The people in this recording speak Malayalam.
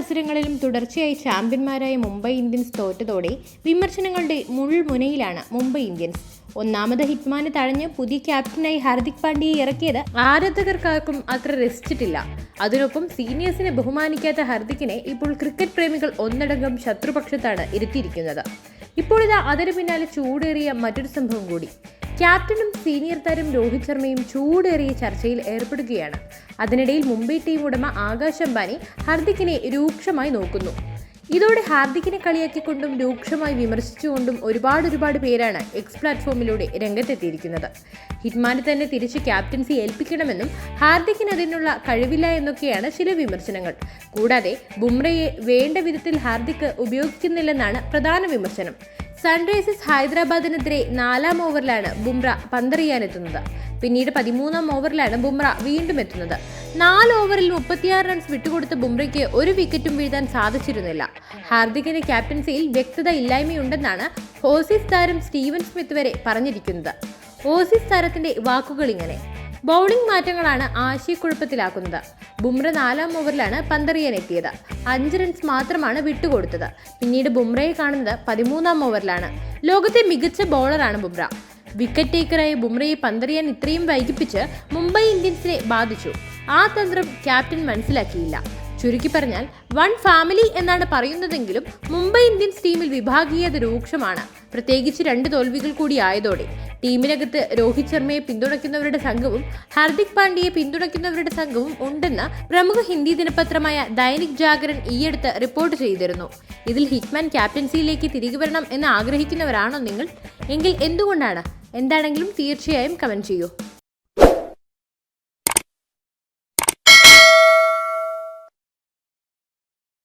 മത്സരങ്ങളിലും തുടർച്ചയായി ചാമ്പ്യന്മാരായ മുംബൈ ഇന്ത്യൻസ് തോറ്റതോടെ വിമർശനങ്ങളുടെ മുൾമുനയിലാണ് മുംബൈ ഇന്ത്യൻസ്. ഒന്നാമത് ഹിറ്റ്മാനെ തഴഞ്ഞ് പുതിയ ക്യാപ്റ്റനായി ഹാർദിക് പാണ്ഡ്യയെ ഇറക്കിയത് ആരാധകർക്കാർക്കും അത്ര രസിച്ചിട്ടില്ല. അതിനൊപ്പം സീനിയേഴ്സിനെ ബഹുമാനിക്കാത്ത ഹാർദിക്കിനെ ഇപ്പോൾ ക്രിക്കറ്റ് പ്രേമികൾ ഒന്നടങ്കം ശത്രുപക്ഷത്താണ് ഇരുത്തിയിരിക്കുന്നത്. ഇപ്പോൾ ഇതാ അതിന് പിന്നാലെ ചൂടേറിയ മറ്റൊരു സംഭവം കൂടി. ക്യാപ്റ്റനും സീനിയർ താരം രോഹിത് ശർമ്മയും ചൂടേറിയ ചർച്ചയിൽ ഏർപ്പെടുകയാണ്. അതിനിടയിൽ മുംബൈ ടീം ഉടമ ആകാശ് അംബാനി ഹാർദിക്കിനെ രൂക്ഷമായി നോക്കുന്നു. ഇതോടെ ഹാർദിക്കിനെ കളിയാക്കിക്കൊണ്ടും രൂക്ഷമായി വിമർശിച്ചുകൊണ്ടും ഒരുപാട് പേരാണ് എക്സ് പ്ലാറ്റ്ഫോമിലൂടെ രംഗത്തെത്തിയിരിക്കുന്നത്. ഹിറ്റ്മാനെ തന്നെ തിരിച്ച് ക്യാപ്റ്റൻസി ഏൽപ്പിക്കണമെന്നും ഹാർദിക്കിന് അതിനുള്ള കഴിവില്ല എന്നൊക്കെയാണ് ചില വിമർശനങ്ങൾ. കൂടാതെ ബുംറയെ വേണ്ട വിധത്തിൽ ഹാർദിക്ക് ഉപയോഗിക്കുന്നില്ലെന്നാണ് പ്രധാന വിമർശനം. സൺറൈസേഴ്സ് ഹൈദരാബാദിനെതിരെ 4-ാം ഓവറിലാണ് ബുംറ പന്തെറിയാനെത്തുന്നത്. പിന്നീട് 13-ാം ഓവറിലാണ് ബുംറ വീണ്ടും എത്തുന്നത്. 4 ഓവറിൽ 36 റൺസ് വിട്ടുകൊടുത്ത ബുംറയ്ക്ക് ഒരു വിക്കറ്റും വീഴ്ത്താൻ സാധിച്ചിരുന്നില്ല. ഹാർദിക്കിന്റെ ക്യാപ്റ്റൻസിയിൽ വ്യക്തത ഇല്ലായ്മയുണ്ടെന്നാണ് ഓസീസ് താരം സ്റ്റീവൻ സ്മിത്ത് വരെ പറഞ്ഞിരിക്കുന്നത്. ഓസീസ് താരത്തിന്റെ വാക്കുകൾ ഇങ്ങനെ: ബൗളിംഗ് മാറ്റങ്ങളാണ് ആശയക്കുഴപ്പത്തിലാക്കുന്നത്. ബുംറ 4-ാം ഓവറിലാണ് പന്തെറിയാനെത്തിയത്. 5 റൺസ് മാത്രമാണ് വിട്ടുകൊടുത്തത്. പിന്നീട് ബുംറയെ കാണുന്നത് 13-ാം ഓവറിലാണ്. ലോകത്തെ മികച്ച ബൗളറാണ് ബുംറ. വിക്കറ്റ് ടേക്കറായ ബുംറയെ പന്തെറിയാൻ ഇത്രയും വൈകിപ്പിച്ച് മുംബൈ ഇന്ത്യൻസിനെ ബാധിച്ചു. ആ തന്ത്രം ക്യാപ്റ്റൻ മനസ്സിലാക്കിയില്ല. ചുരുക്കി പറഞ്ഞാൽ വൺ ഫാമിലി എന്നാണ് പറയുന്നതെങ്കിലും മുംബൈ ഇന്ത്യൻസ് ടീമിൽ വിഭാഗീയത രൂക്ഷമാണ്, പ്രത്യേകിച്ച് 2 തോൽവികൾ കൂടി ആയതോടെ. ടീമിനകത്ത് രോഹിത് ശർമ്മയെ പിന്തുണയ്ക്കുന്നവരുടെ സംഘവും ഹാർദിക് പാണ്ഡ്യയെ പിന്തുണയ്ക്കുന്നവരുടെ സംഘവും ഉണ്ടെന്ന് പ്രമുഖ ഹിന്ദി ദിനപത്രമായ ദൈനിക് ജാഗരൺ ഈയടുത്ത് റിപ്പോർട്ട് ചെയ്തിരുന്നു. ഇതിൽ ഹിറ്റ്മാൻ ക്യാപ്റ്റൻസിയിലേക്ക് തിരികെ വരണം എന്ന് ആഗ്രഹിക്കുന്നവരാണോ നിങ്ങൾ? എങ്കിൽ എന്തുകൊണ്ടാണ്? എന്താണെങ്കിലും തീർച്ചയായും കമന്റ് ചെയ്യൂ.